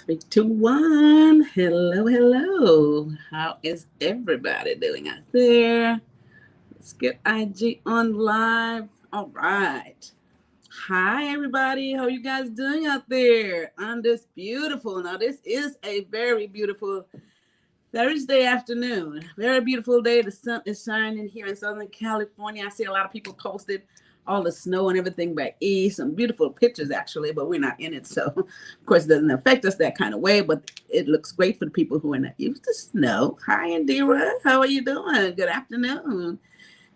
3, 2, 1. Hello, hello. How is everybody doing out there? Let's get IG on live. All right. Hi, everybody. How you guys doing out there on this beautiful? Now, this is a very beautiful Thursday afternoon. Very beautiful day. The sun is shining here in Southern California. I see a lot of people posted all the snow and everything back east. Some beautiful pictures, actually, but we're not in it. So, of course, it doesn't affect us that kind of way, but it looks great for the people who are not used to snow. Hi, Indira. How are you doing? Good afternoon.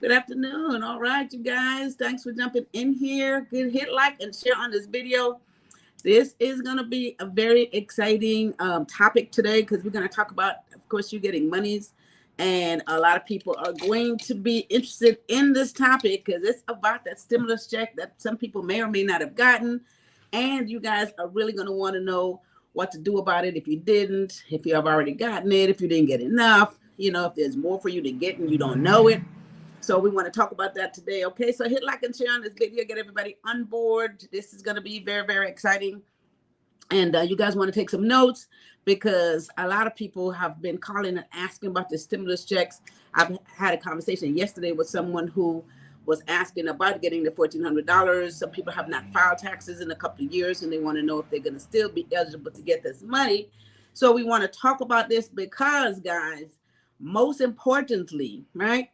Good afternoon. All right, you guys. Thanks for jumping in here. Good, hit like and share on this video. This is going to be a very exciting topic today because we're going to talk about, of course, you getting monies. And a lot of people are going to be interested in this topic because it's about that stimulus check that some people may or may not have gotten. And you guys are really going to want to know what to do about it if you didn't, if you have already gotten it, if you didn't get enough, if there's more for you to get and you don't know it. So we want to talk about that today. Okay, so hit like and share on this video, get everybody on board. This is going to be very, very exciting. And you guys want to take some notes because a lot of people have been calling and asking about the stimulus checks. I've had a conversation yesterday with someone who was asking about getting the $1,400. Some people have not filed taxes in a couple of years and they want to know if they're going to still be eligible to get this money. So we want to talk about this because, guys, most importantly, right?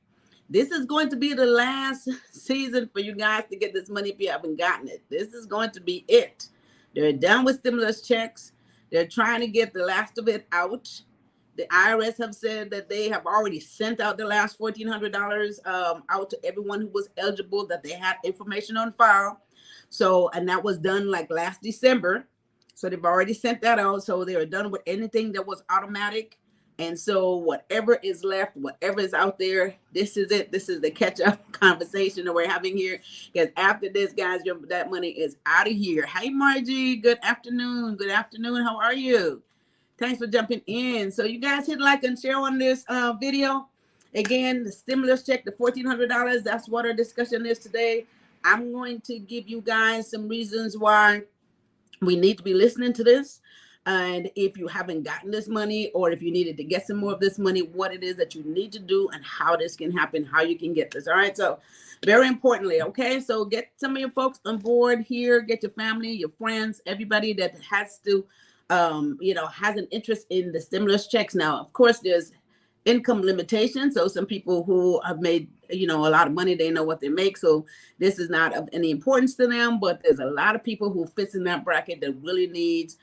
This is going to be the last season for you guys to get this money if you haven't gotten it. This is going to be it. They're done with stimulus checks. They're trying to get the last of it out. The IRS have said that they have already sent out the last $1,400 out to everyone who was eligible, that they had information on file. So, and that was done like last December. So they've already sent that out. So they are done with anything that was automatic. And so whatever is left, whatever is out there, this is it. This is the catch-up conversation that we're having here. Because after this, guys, that money is out of here. Hey, Margie, good afternoon. Good afternoon. How are you? Thanks for jumping in. So you guys hit like and share on this video. Again, the stimulus check, the $1,400, that's what our discussion is today. I'm going to give you guys some reasons why we need to be listening to this. And if you haven't gotten this money, or if you needed to get some more of this money, what it is that you need to do and how this can happen, how you can get this. All right. So very importantly, okay, so get some of your folks on board here, get your family, your friends, everybody that has to, has an interest in the stimulus checks. Now, of course, there's income limitations. So some people who have made, a lot of money, they know what they make. So this is not of any importance to them, but there's a lot of people who fits in that bracket that really needs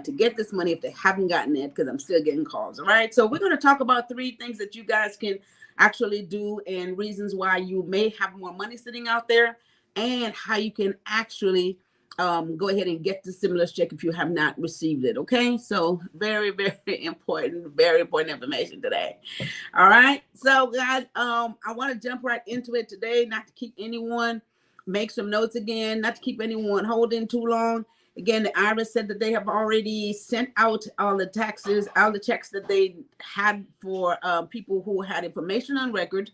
to get this money if they haven't gotten it, because I'm still getting calls. All right. So we're going to talk about 3 things that you guys can actually do and reasons why you may have more money sitting out there and how you can actually go ahead and get the stimulus check if you have not received it. Okay. So very, very important information today. All right. So guys, I want to jump right into it today, not to keep anyone, make some notes again, not to keep anyone holding too long. Again, the IRS said that they have already sent out all the taxes, all the checks that they had for people who had information on record.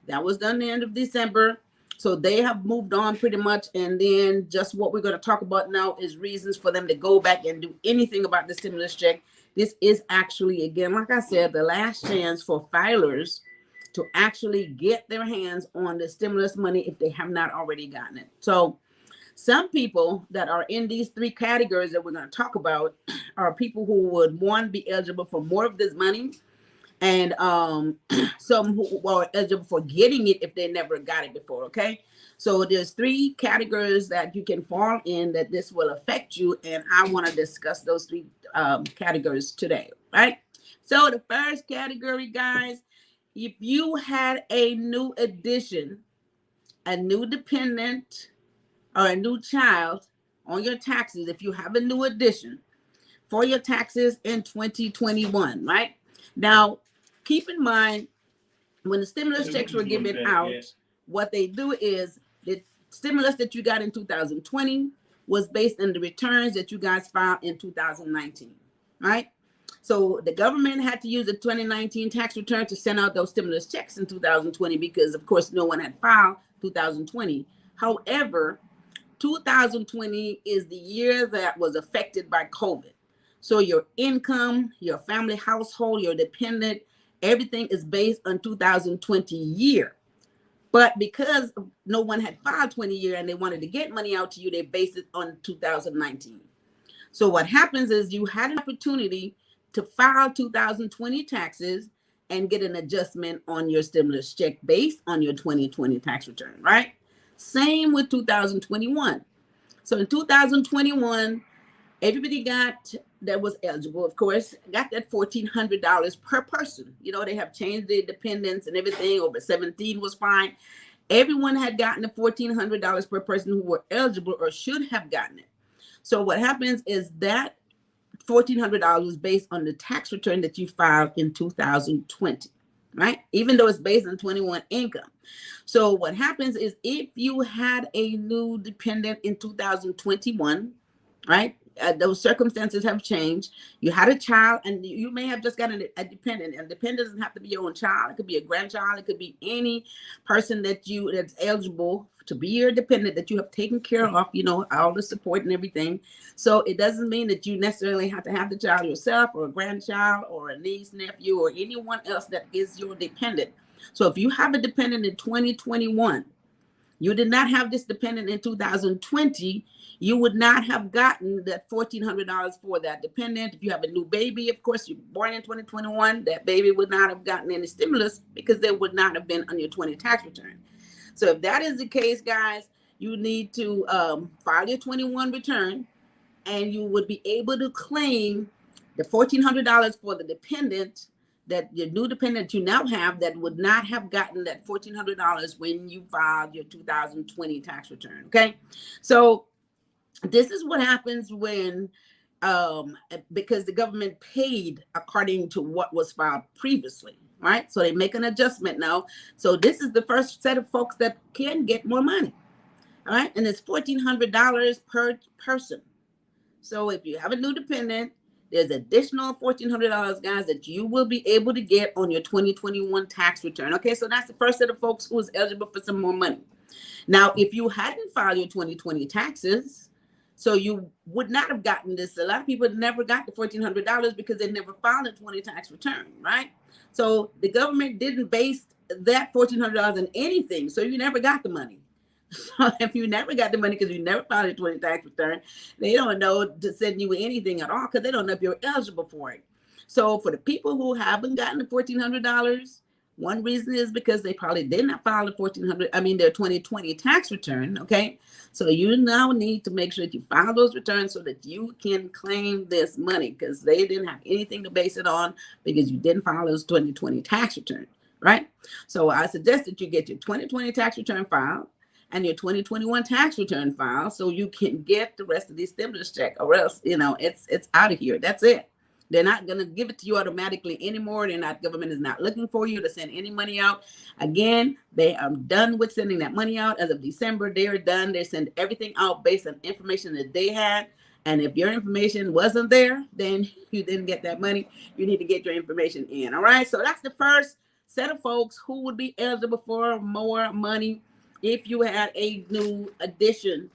That was done the end of December. So they have moved on pretty much. And then just what we're going to talk about now is reasons for them to go back and do anything about the stimulus check. This is actually, again, like I said, the last chance for filers to actually get their hands on the stimulus money if they have not already gotten it. So some people that are in these 3 categories that we're going to talk about are people who would, one, be eligible for more of this money, and some who are eligible for getting it if they never got it before. Okay, so there's 3 categories that you can fall in that this will affect you, and I want to discuss those 3 categories today. Right. So the first category, guys, if you had a new addition, a new dependent, or a new child on your taxes, if you have a new addition for your taxes in 2021, right? Now, keep in mind, when the stimulus checks were given out, what they do is the stimulus that you got in 2020 was based on the returns that you guys filed in 2019, right? So the government had to use the 2019 tax return to send out those stimulus checks in 2020 because, of course, no one had filed 2020. However, 2020 is the year that was affected by COVID. So your income, your family household, your dependent, everything is based on 2020 year. But because no one had filed 20 year and they wanted to get money out to you, they based it on 2019. So what happens is you had an opportunity to file 2020 taxes and get an adjustment on your stimulus check based on your 2020 tax return, right? Same with 2021. So in 2021, everybody that was eligible, of course, got that $1,400 per person. You know, they have changed the dependents and everything. Over 17 was fine. Everyone had gotten the $1,400 per person who were eligible or should have gotten it. So what happens is that $1,400 was based on the tax return that you filed in 2020, right? Even though it's based on 21 income. So what happens is if you had a new dependent in 2021, right? Those circumstances have changed. You had a child, and you may have just gotten a dependent. And dependent doesn't have to be your own child. It could be a grandchild. It could be any person that's eligible to be your dependent that you have taken care of. You know, all the support and everything. So it doesn't mean that you necessarily have to have the child yourself, or a grandchild, or a niece, nephew, or anyone else that is your dependent. So if you have a dependent in 2021, you did not have this dependent in 2020, you would not have gotten that $1,400 for that dependent. If you have a new baby, of course, you're born in 2021, that baby would not have gotten any stimulus because they would not have been on your 20 tax return. So if that is the case, guys, you need to file your 21 return, and you would be able to claim the $1,400 for the dependent, that your new dependent you now have that would not have gotten that $1,400 when you filed your 2020 tax return. Okay, so this is what happens when because the government paid according to what was filed previously, right? So they make an adjustment now. So this is the first set of folks that can get more money, all right? And it's $1,400 per person. So if you have a new dependent, there's additional $1,400, guys, that you will be able to get on your 2021 tax return. Okay, so that's the first set of folks who is eligible for some more money. Now, if you hadn't filed your 2020 taxes, so you would not have gotten this. A lot of people never got the $1,400 because they never filed a 20 tax return, right? So the government didn't base that $1,400 on anything, so you never got the money. So if you never got the money because you never filed a 20 tax return, they don't know to send you anything at all because they don't know if you're eligible for it. So for the people who haven't gotten the $1,400, one reason is because they probably did not file their 2020 tax return. Okay, so you now need to make sure that you file those returns so that you can claim this money, because they didn't have anything to base it on because you didn't file those 2020 tax return, right? So I suggest that you get your 2020 tax return filed and your 2021 tax return file so you can get the rest of these stimulus check, or else, you know, it's out of here. That's it. They're not going to give it to you automatically anymore. Government is not looking for you to send any money out. Again, they are done with sending that money out. As of December, they're done. They send everything out based on information that they had. And if your information wasn't there, then you didn't get that money. You need to get your information in. All right. So that's the first set of folks who would be eligible for more money if you had a new addition,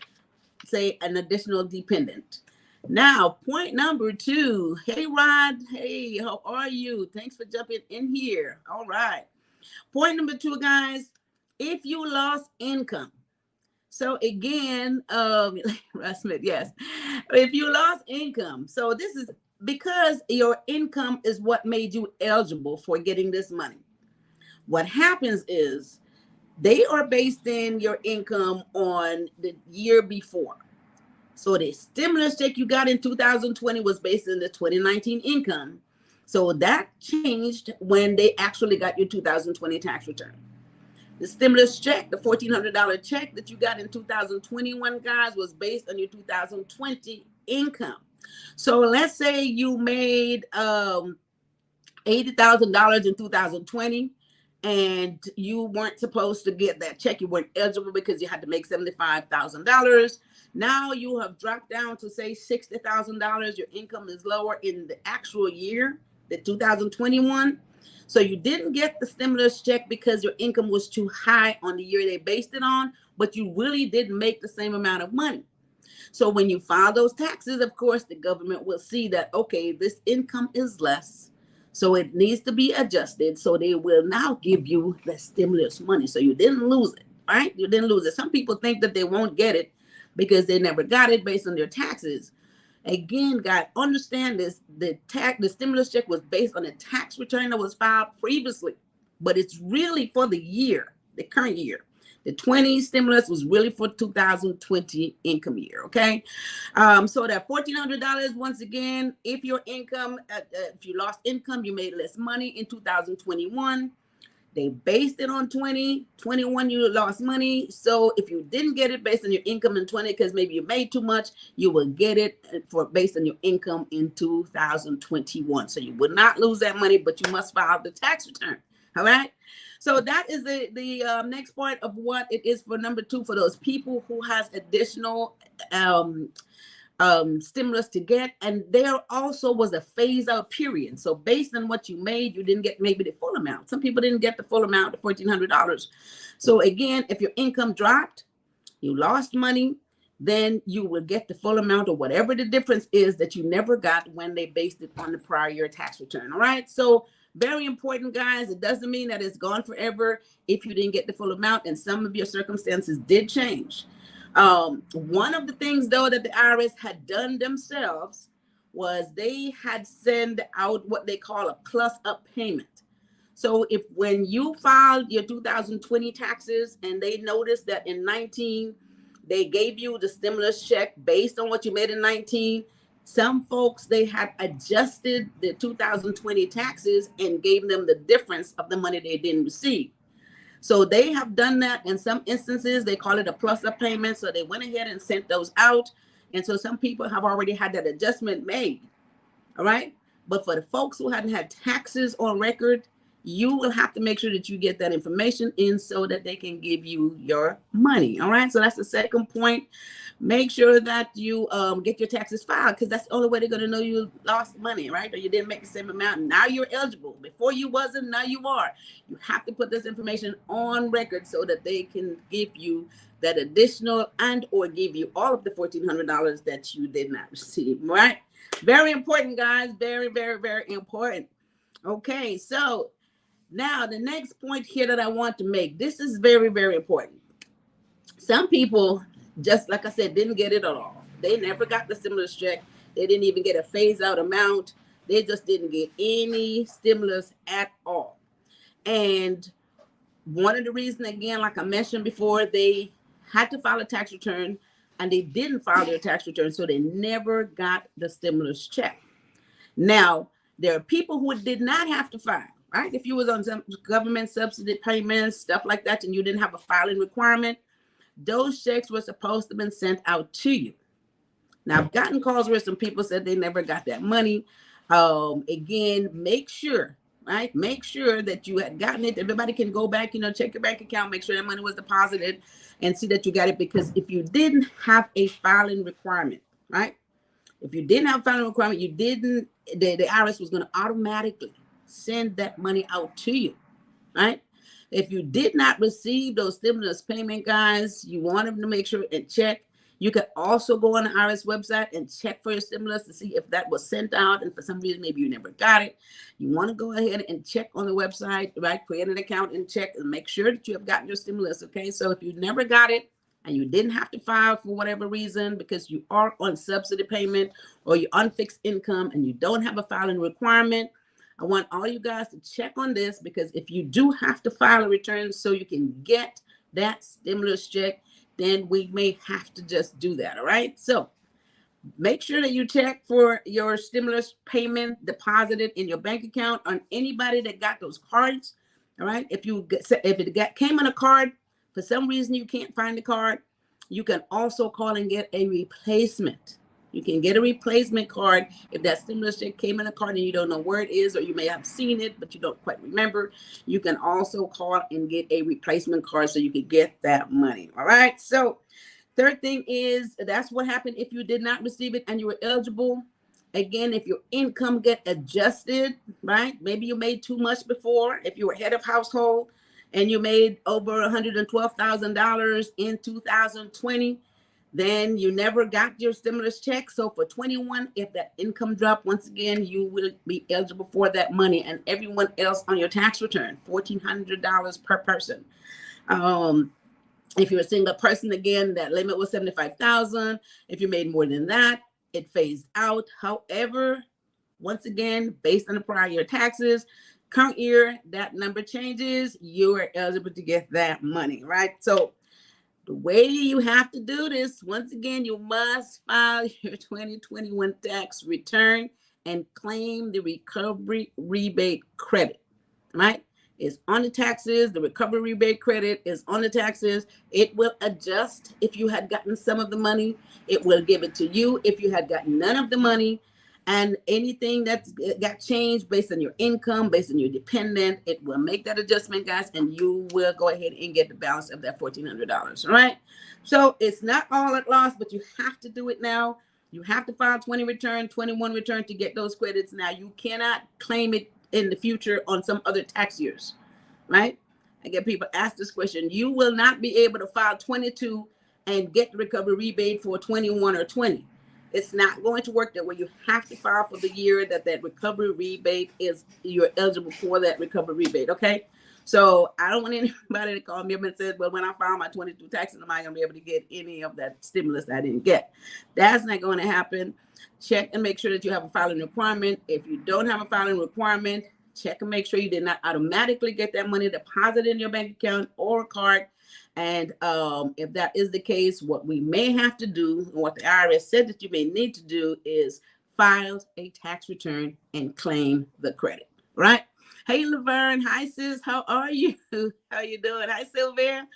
say an additional dependent. Now, point number 2. Hey, Rod. Hey, how are you? Thanks for jumping in here. All right. Point number 2, guys, if you lost income. So again, Russ Smith, yes. If you lost income, so this is because your income is what made you eligible for getting this money. What happens is they are based in your income on the year before. So the stimulus check you got in 2020 was based on the 2019 income. So that changed when they actually got your 2020 tax return. The stimulus check, the $1,400 check that you got in 2021, guys, was based on your 2020 income. So let's say you made $80,000 in 2020. And you weren't supposed to get that check. You weren't eligible because you had to make $75,000. Now you have dropped down to, say, $60,000. Your income is lower in the actual year, the 2021. So you didn't get the stimulus check because your income was too high on the year they based it on, but you really didn't make the same amount of money. So when you file those taxes, of course, the government will see that, okay, this income is less, so it needs to be adjusted. So they will now give you the stimulus money. So you didn't lose it, right? You didn't lose it. Some people think that they won't get it because they never got it based on their taxes. Again, guys, understand this. The stimulus check was based on a tax return that was filed previously, but it's really for the year, the current year. The 20 stimulus was really for 2020 income year, okay? So that $1,400, once again, if your income, if you lost income, you made less money in 2021, they based it on 2021, you lost money. So if you didn't get it based on your income in 20, because maybe you made too much, you will get it based on your income in 2021. So you would not lose that money, but you must file the tax return. All right. So that is the next part of what it is for number 2 for those people who has additional stimulus to get. And there also was a phase out period. So based on what you made, you didn't get maybe the full amount. Some people didn't get the full amount, the $1,400. So again, if your income dropped, you lost money, then you will get the full amount or whatever the difference is that you never got when they based it on the prior year tax return. All right. So very important, guys. It doesn't mean that it's gone forever if you didn't get the full amount, and some of your circumstances did change. One of the things, though, that the IRS had done themselves was they had sent out what they call a plus up payment. So if when you filed your 2020 taxes and they noticed that in 19, they gave you the stimulus check based on what you made in 19, some folks, they had adjusted the 2020 taxes and gave them the difference of the money they didn't receive. So they have done that in some instances. They call it a plus up payment. So they went ahead and sent those out. And so some people have already had that adjustment made. All right. But for the folks who hadn't had taxes on record, you will have to make sure that you get that information in so that they can give you your money. All right. So that's the second point. Make sure that you get your taxes filed, because that's the only way they're going to know you lost money, right? Or you didn't make the same amount. Now you're eligible. Before you wasn't, now you are. You have to put this information on record so that they can give you that additional and or give you all of the $1,400 that you did not receive, right? Very important, guys. Very, very, very important. Okay, so now the next point here that I want to make, this is very, very important. Some people, just like I said, didn't get it at all. They never got the stimulus check. They didn't even get a phase out amount. They just didn't get any stimulus at all. And one of the reasons, again, like I mentioned before, they had to file a tax return and they didn't file their tax return. So they never got the stimulus check. Now, there are people who did not have to file, right? If you was on some government subsidy payments, stuff like that, and you didn't have a filing requirement, those checks were supposed to have been sent out to you. Now, I've gotten calls where some people said they never got that money. Again, make sure, right? Make sure that you had gotten it. Everybody can go back, check your bank account, make sure that money was deposited and see that you got it. Because if you didn't have a filing requirement, right? If you didn't have a filing requirement, you didn't, the IRS was going to automatically send that money out to you, right? If you did not receive those stimulus payment, guys, you want them to make sure and check. You can also go on the IRS website and check for your stimulus to see if that was sent out. And for some reason, maybe you never got it. You want to go ahead and check on the website, right? Create an account and check and make sure that you have gotten your stimulus. Okay. So if you never got it and you didn't have to file for whatever reason, because you are on subsidy payment or you're on fixed income and you don't have a filing requirement, I want all you guys to check on this, because if you do have to file a return so you can get that stimulus check, then we may have to just do that. All right. So make sure that you check for your stimulus payment deposited in your bank account on anybody that got those cards. All right. If it came on a card, for some reason you can't find the card, you can also call and get a replacement. You can get a replacement card if that stimulus check came in a card and you don't know where it is, or you may have seen it, but you don't quite remember. You can also call and get a replacement card so you can get that money. All right. So third thing is, that's what happened if you did not receive it and you were eligible. Again, if your income get adjusted, right? Maybe you made too much before. If you were head of household and you made over $112,000 in 2020, then you never got your stimulus check. So for 21, if that income drop, once again, you will be eligible for that money, and everyone else on your tax return, $1,400 per person. If you're a single person, again, that limit was 75,000. If you made more than that, it phased out. However, once again, based on the prior year taxes, current year, that number changes, you are eligible to get that money, right? So the way you have to do this, once again, you must file your 2021 tax return and claim the recovery rebate credit, right? It's on the taxes. The recovery rebate credit is on the taxes. It will adjust if you had gotten some of the money. It will give it to you if you had gotten none of the money. And anything that got changed based on your income, based on your dependent, it will make that adjustment, guys, and you will go ahead and get the balance of that $1,400, all right? So it's not all at loss, but you have to do it now. You have to file 20 return, 21 return to get those credits now. You cannot claim it in the future on some other tax years, right? I get people ask this question. You will not be able to file 22 and get the recovery rebate for 21 or 20. It's not going to work that way. You have to file for the year that recovery rebate is, you're eligible for that recovery rebate, okay? So I don't want anybody to call me up and say, well, when I file my 22 taxes, am I going to be able to get any of that stimulus I didn't get? That's not going to happen. Check and make sure that you have a filing requirement. If you don't have a filing requirement, check and make sure you did not automatically get that money deposited in your bank account or card. And if that is the case, what we may have to do, and what the IRS said that you may need to do, is file a tax return and claim the credit, right? Hey, Laverne. Hi, sis. How are you? How you doing? Hi, Sylvia.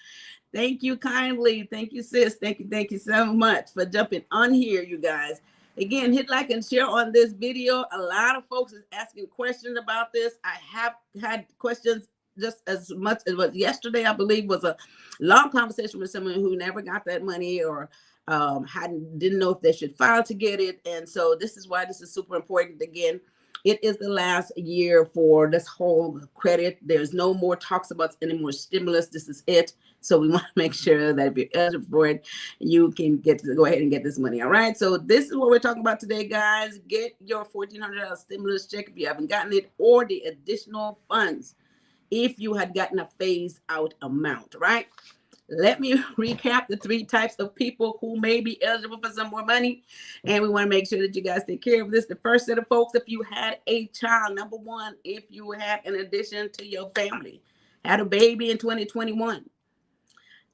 Thank you kindly. Thank you, sis. Thank you so much for jumping on here, you guys. Again, hit like and share on this video. A lot of folks is asking questions about this. I have had questions just as much as what yesterday, I believe, was a long conversation with someone who never got that money or didn't know if they should file to get it. And so this is why this is super important. Again, it is the last year for this whole credit. There's no more talks about any more stimulus. This is it. So we want to make sure that if you're eligible for it, you can go ahead and get this money. All right. So this is what we're talking about today, guys. Get your $1,400 stimulus check if you haven't gotten it, or the additional funds if you had gotten a phased out amount, right? Let me recap the 3 types of people who may be eligible for some more money. And we want to make sure that you guys take care of this. The first set of folks, if you had a child, number 1, if you had an addition to your family, had a baby in 2021.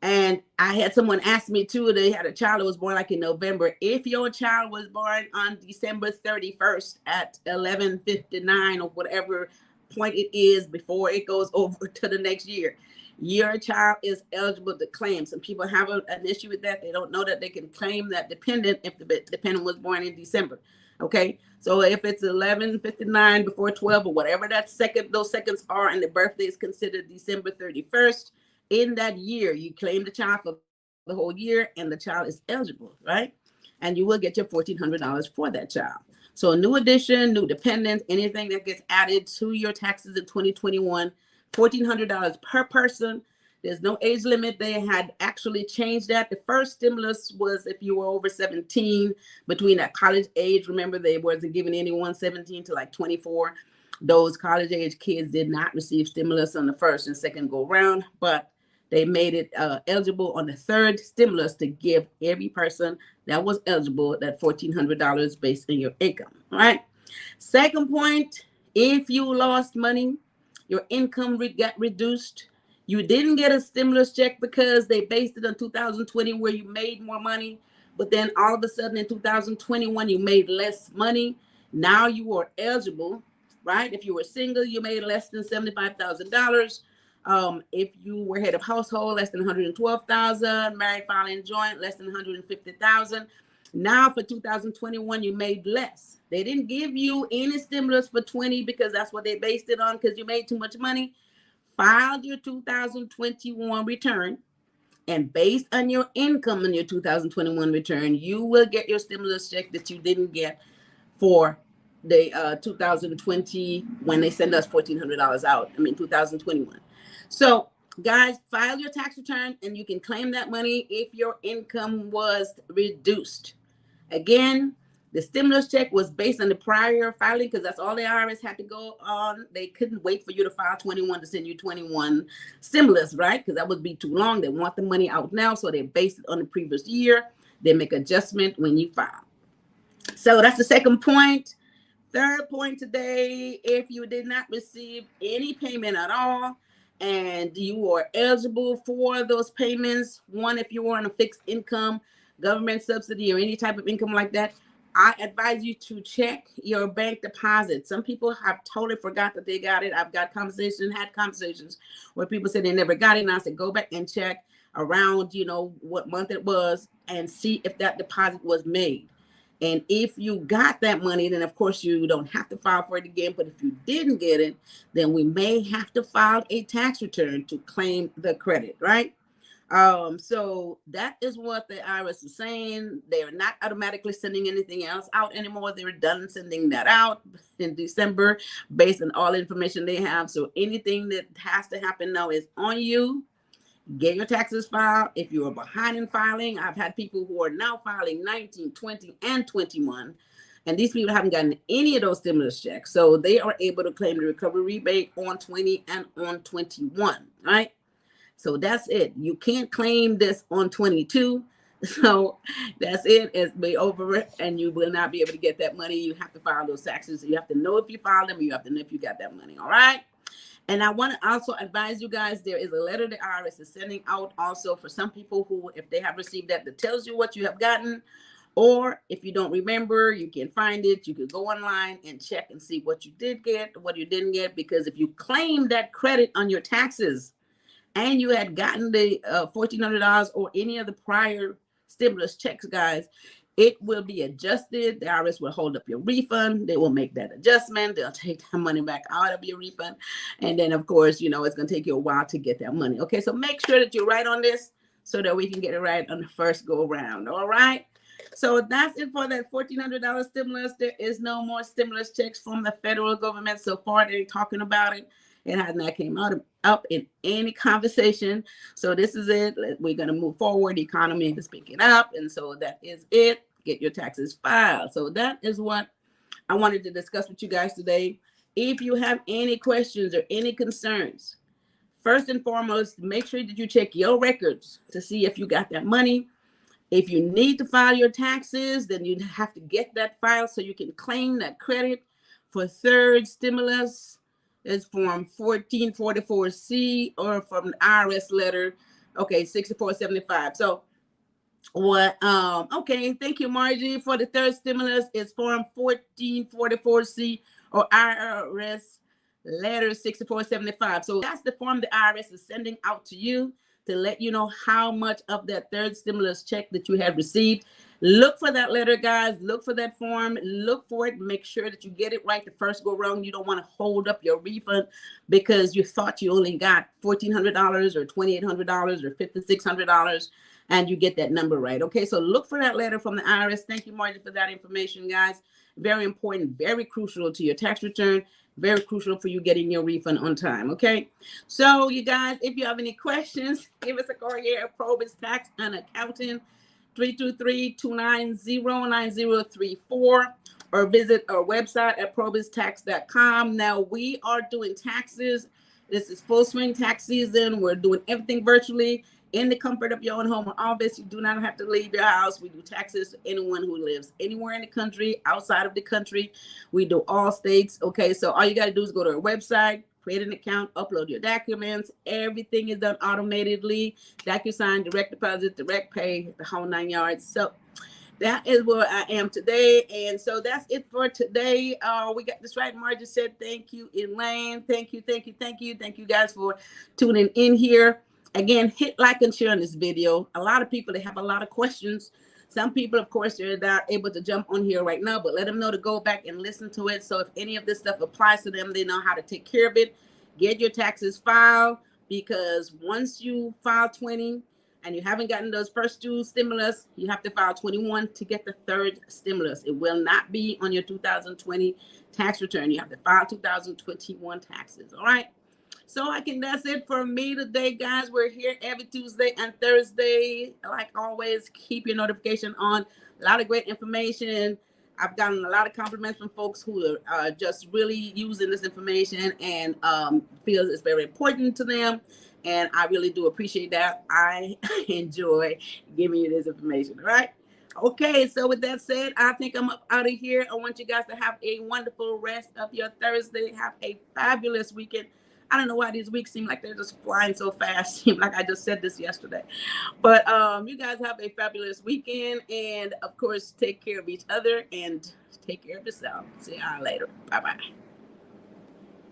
And I had someone ask me too, they had a child that was born like in November. If your child was born on December 31st at 11:59 or whatever point it is before it goes over to the next year, your child is eligible to claim. Some people have an issue with that. They don't know that they can claim that dependent if the dependent was born in December. Okay, so if it's 11:59 before 12 or whatever those seconds are, and the birthday is considered December 31st, in that year, you claim the child for the whole year, and the child is eligible, right? And you will get your $1,400 for that child. So a new addition, new dependent, anything that gets added to your taxes in 2021, $1,400 per person. There's no age limit. They had actually changed that. The first stimulus was if you were over 17, between that college age. Remember, they wasn't giving anyone 17 to like 24. Those college age kids did not receive stimulus on the first and second go round, but they made it eligible on the third stimulus to give every person that was eligible that $1,400 based on your income. All right. Second point, if you lost money, your income got reduced, you didn't get a stimulus check because they based it on 2020 where you made more money, but then all of a sudden in 2021 you made less money. Now you are eligible, right? If you were single, you made less than $75,000. If you were head of household, less than $112,000, married, filing joint, less than $150,000. Now for 2021, you made less. They didn't give you any stimulus for 20 because that's what they based it on, because you made too much money. Filed your 2021 return, and based on your income in your 2021 return, you will get your stimulus check that you didn't get for the 2020 when they send us $1,400 out. 2021. So Guys, file your tax return and you can claim that money if your income was reduced. Again, the stimulus check was based on the prior filing because that's all the IRS had to go on. They couldn't wait for you to file 21 to send you 21 stimulus, right? Because that would be too long. They want the money out now, so they base it on the previous year. They make adjustment when you file. So that's the second point. Third point today, if you did not receive any payment at all and you are eligible for those payments, one, if you were on a fixed income, government subsidy, or any type of income like that, I advise you to check your bank deposit. Some people have totally forgot that they got it. I've had conversations where people said they never got it. And I said, go back and check around, what month it was and see if that deposit was made. And if you got that money, then of course you don't have to file for it again. But if you didn't get it, then we may have to file a tax return to claim the credit, right? So that is what the IRS is saying. They are not automatically sending anything else out anymore. They're done sending that out in December based on all the information they have. So anything that has to happen now is on you. Get your taxes filed. If you are behind in filing, I've had people who are now filing 19, 20, and 21. And these people haven't gotten any of those stimulus checks. So they are able to claim the recovery rebate on 20 and on 21, right? So that's it. You can't claim this on 22. So that's it. It's be over it, and you will not be able to get that money. You have to file those taxes. You have to know if you filed them. You have to know if you got that money. All right. And I want to also advise you guys, there is a letter the IRS is sending out also for some people who, if they have received that tells you what you have gotten, or if you don't remember, you can find it. You can go online and check and see what you did get, what you didn't get, because if you claim that credit on your taxes and you had gotten the $1,400 or any of the prior stimulus checks, guys, it will be adjusted. The IRS will hold up your refund. They will make that adjustment. They'll take that money back out of your refund. And then, of course, it's going to take you a while to get that money. Okay, so make sure that you're right on this so that we can get it right on the first go around. All right. So that's it for that $1,400 stimulus. There is no more stimulus checks from the federal government so far. They're talking about it. It has not came up in any conversation. So this is it. We're going to move forward. The economy is picking up. And so that is it. Get your taxes filed. So that is what I wanted to discuss with you guys today. If you have any questions or any concerns, first and foremost, make sure that you check your records to see if you got that money. If you need to file your taxes, then you have to get that file so you can claim that credit for third stimulus. It's form 1444C or from the IRS letter, okay, 6475. So okay, thank you, Margie. For the third stimulus, it's form 1444C or IRS letter 6475. So that's the form the IRS is sending out to you to let you know how much of that third stimulus check that you have received. Look for that letter, guys. Look for that form. Look for it. Make sure that you get it right the first go around. You don't want to hold up your refund because you thought you only got $1,400 or $2,800 or $5,600 and you get that number right. Okay, so look for that letter from the IRS. Thank you, Margie, for that information, guys. Very important, very crucial to your tax return. Very crucial for you getting your refund on time. Okay, so you guys, if you have any questions, give us a call here at PROBY'S Tax and Accounting, 323-290-9034, or visit our website at PROBY'stax.com. Now we are doing taxes. This is full swing tax season. We're doing everything virtually in the comfort of your own home or office. You do not have to leave your house. We do taxes to anyone who lives anywhere in the country, outside of the country. We do all states. Okay, so all you got to do is go to our website, create an account, upload your documents. Everything is done automatically. DocuSign, direct deposit, direct pay, the whole 9 yards. So that is where I am today. And so that's it for today. We got this right. Margie said, thank you, Elaine. Thank you, thank you, thank you. Thank you guys for tuning in here. Again, hit like and share on this video. A lot of people, they have a lot of questions. Some people, of course, they're not able to jump on here right now, but let them know to go back and listen to it. So if any of this stuff applies to them, they know how to take care of it. Get your taxes filed, because once you file 20 and you haven't gotten those first two stimulus, you have to file 21 to get the third stimulus. It will not be on your 2020 tax return. You have to file 2021 taxes. All right. So that's it for me today, guys. We're here every Tuesday and Thursday. Like always, keep your notification on. A lot of great information. I've gotten a lot of compliments from folks who are just really using this information and feel it's very important to them. And I really do appreciate that. I enjoy giving you this information. All right. Okay, so with that said, I think I'm up out of here. I want you guys to have a wonderful rest of your Thursday. Have a fabulous weekend. I don't know why these weeks seem like they're just flying so fast. Seem like I just said this yesterday. But you guys have a fabulous weekend. And, of course, take care of each other and take care of yourself. See y'all later. Bye-bye.